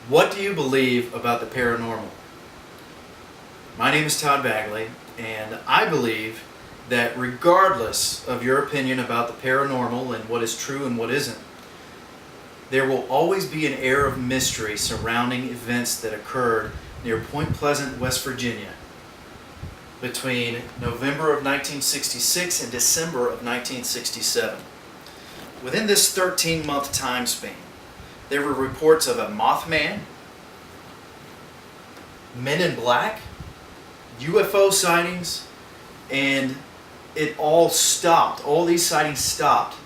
What do you believe about the paranormal? My name is Todd Bagley, and I believe that regardless of your opinion about the paranormal and what is true and what isn't, there will always be an air of mystery surrounding events that occurred near Point Pleasant, West Virginia between November of 1966 and December of 1967. Within this 13-month time span, there were reports of a Mothman, men in black, UFO sightings, and it all stopped. All these sightings stopped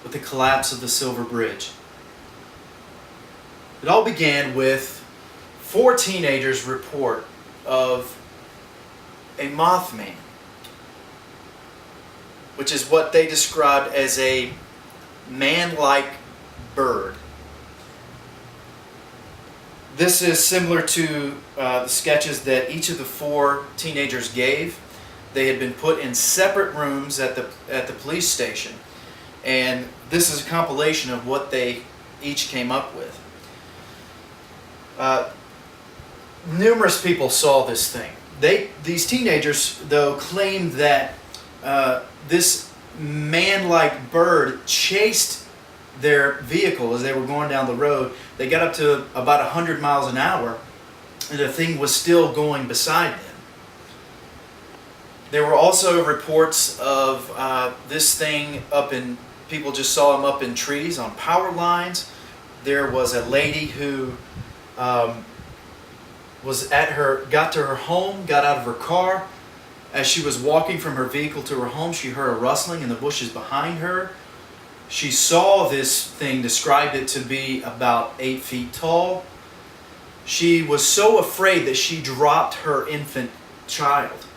with the collapse of the Silver Bridge. It all began with 4 teenagers' report of a Mothman, which is what they described as a man-like bird. This is similar to the sketches that each of the 4 teenagers gave. They had been put in separate rooms at the police station, and this is a compilation of what they each came up with. Numerous people saw this thing. These teenagers, though, claimed that this man-like bird chased their vehicle as they were going down the road. They got up to about 100 miles an hour, and the thing was still going beside them. There were also reports of this thing people just saw them up in trees on power lines. There was a lady who got to her home, got out of her car. As she was walking from her vehicle to her home, she heard a rustling in the bushes behind her. She saw this thing, described it to be about 8 feet tall. She was so afraid that she dropped her infant child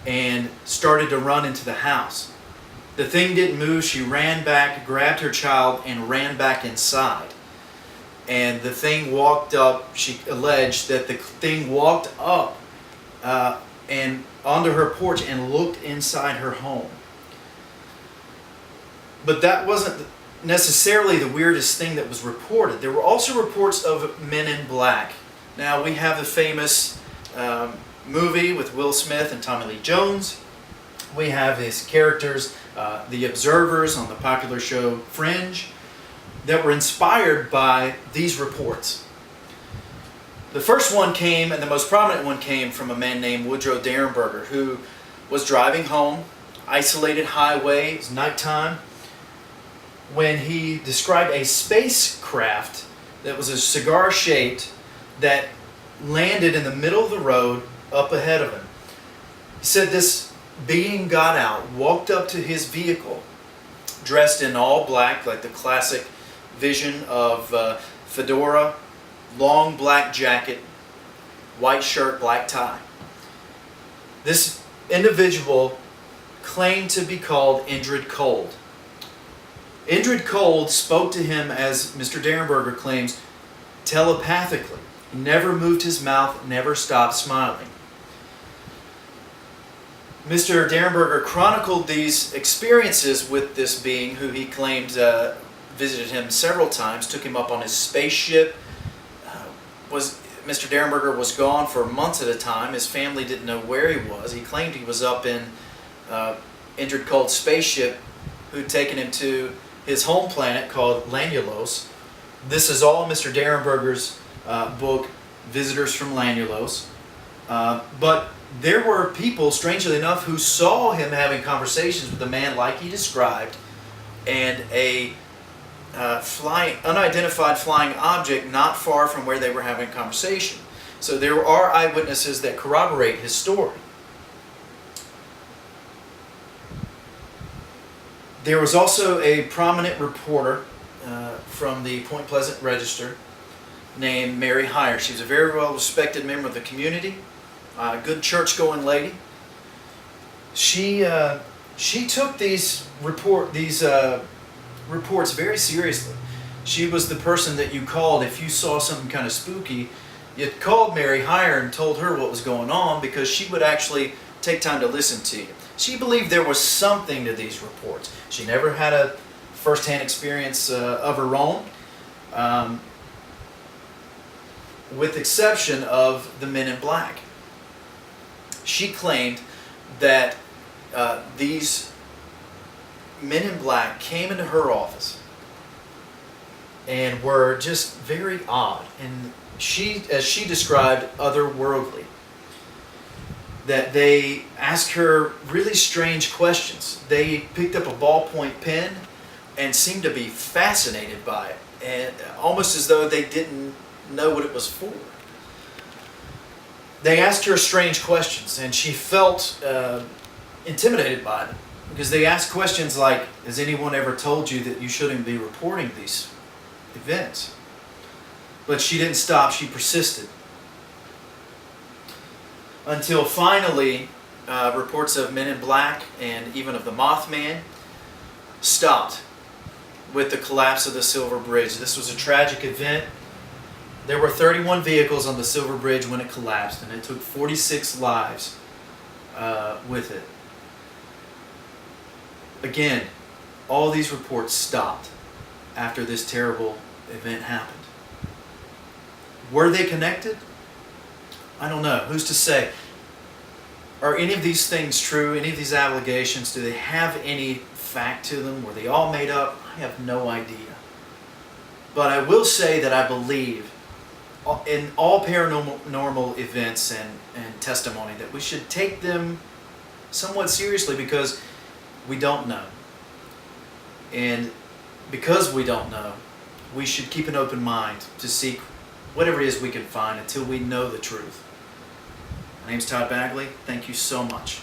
and started to run into the house. The thing didn't move. She ran back, grabbed her child, and ran back inside. And the thing walked up. She alleged that the thing walked up and onto her porch and looked inside her home. But that wasn't necessarily the weirdest thing that was reported. There were also reports of men in black. Now, we have the famous movie with Will Smith and Tommy Lee Jones. We have his characters, the observers on the popular show Fringe, that were inspired by these reports. The first one came, and the most prominent one came from a man named Woodrow Derenberger, who was driving home, isolated highway, it was nighttime, when he described a spacecraft that was a cigar-shaped that landed in the middle of the road up ahead of him. He said this being got out, walked up to his vehicle, dressed in all black, like the classic vision of fedora, long black jacket, white shirt, black tie. This individual claimed to be called Indrid Cold. Indrid Cold spoke to him, as Mr. Derenberger claims, telepathically. He never moved his mouth, never stopped smiling. Mr. Derenberger chronicled these experiences with this being who he claimed visited him several times, took him up on his spaceship. Mr. Derenberger was gone for months at a time. His family didn't know where he was. He claimed he was up in Indrid Cold's spaceship, who'd taken him to his home planet called Lanulos. This is all Mr. Derenberger's book, Visitors from Lanulos. But there were people, strangely enough, who saw him having conversations with a man like he described, and a unidentified flying object not far from where they were having a conversation. So there are eyewitnesses that corroborate his story. There was also a prominent reporter from the Point Pleasant Register named Mary Heyer. She was a very well-respected member of the community, a good church-going lady. She took these reports very seriously. She was the person that you called if you saw something kind of spooky. You called Mary Heyer and told her what was going on, because she would actually take time to listen to you. She believed there was something to these reports. She never had a first-hand experience of her own. with exception of the Men in Black. She claimed that these Men in Black came into her office and were just very odd, and she, as she described, otherworldly. That they asked her really strange questions. They picked up a ballpoint pen and seemed to be fascinated by it, and almost as though they didn't know what it was for. They asked her strange questions, and she felt intimidated by them, because they asked questions like, has anyone ever told you that you shouldn't be reporting these events? But she didn't stop. She persisted. Until finally, reports of Men in Black and even of the Mothman stopped with the collapse of the Silver Bridge. This was a tragic event. There were 31 vehicles on the Silver Bridge when it collapsed, and it took 46 lives with it. Again, all these reports stopped after this terrible event happened. Were they connected? I don't know. Who's to say? Are any of these things true? Any of these allegations? Do they have any fact to them? Were they all made up? I have no idea. But I will say that I believe in all paranormal events and testimony that we should take them somewhat seriously, because we don't know. And because we don't know, we should keep an open mind to seek whatever it is we can find until we know the truth. My name's Todd Bagley. Thank you so much.